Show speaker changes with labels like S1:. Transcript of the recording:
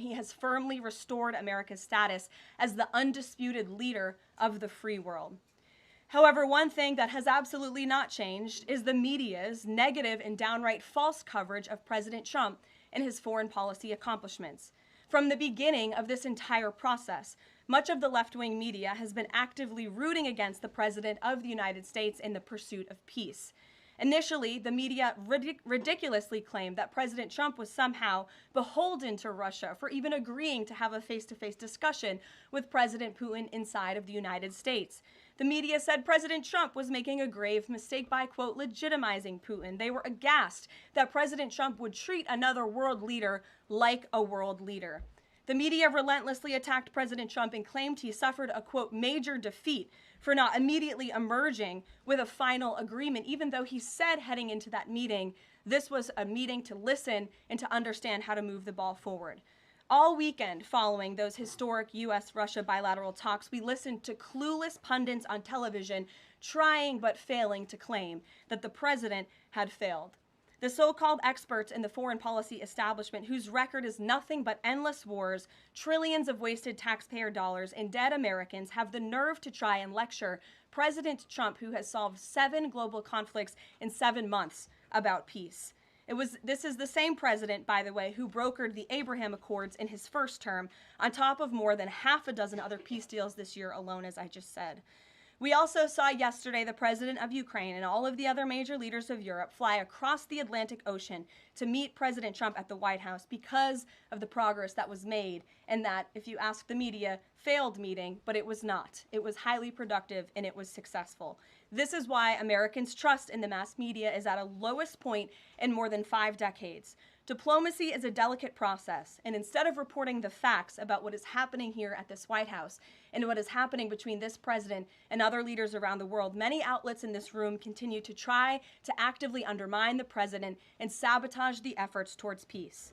S1: and he has firmly restored America's status as the undisputed leader of the free world. However, one thing that has absolutely not changed is the media's negative and downright false coverage of President Trump and his foreign policy accomplishments. From the beginning of this entire process, much of the left-wing media has been actively rooting against the President of the United States in the pursuit of peace. Initially, the media ridiculously claimed that President Trump was somehow beholden to Russia for even agreeing to have a face-to-face discussion with President Putin inside of the United States. The media said President Trump was making a grave mistake by, quote, legitimizing Putin. They were aghast that President Trump would treat another world leader like a world leader. The media relentlessly attacked President Trump and claimed he suffered a, quote, major defeat for not immediately emerging with a final agreement, even though he said heading into that meeting, this was a meeting to listen and to understand how to move the ball forward. All weekend following those historic U.S.-Russia bilateral talks, we listened to clueless pundits on television trying but failing to claim that the president had failed. The so-called experts in the foreign policy establishment, whose record is nothing but endless wars, trillions of wasted taxpayer dollars, and dead Americans, have the nerve to try and lecture President Trump, who has solved 7 global conflicts in 7 months, about peace. This is the same president, by the way, who brokered the Abraham Accords in his first term, on top of more than half a dozen other peace deals this year alone, as I just said. We also saw yesterday the president of Ukraine and all of the other major leaders of Europe fly across the Atlantic Ocean to meet President Trump at the White House because of the progress that was made, and that, if you ask the media, failed meeting, but it was not. It was highly productive and it was successful. This is why Americans' trust in the mass media is at a lowest point in more than 5 decades. Diplomacy is a delicate process, and instead of reporting the facts about what is happening here at this White House and what is happening between this president and other leaders around the world, many outlets in this room continue to try to actively undermine the president and sabotage the efforts towards peace.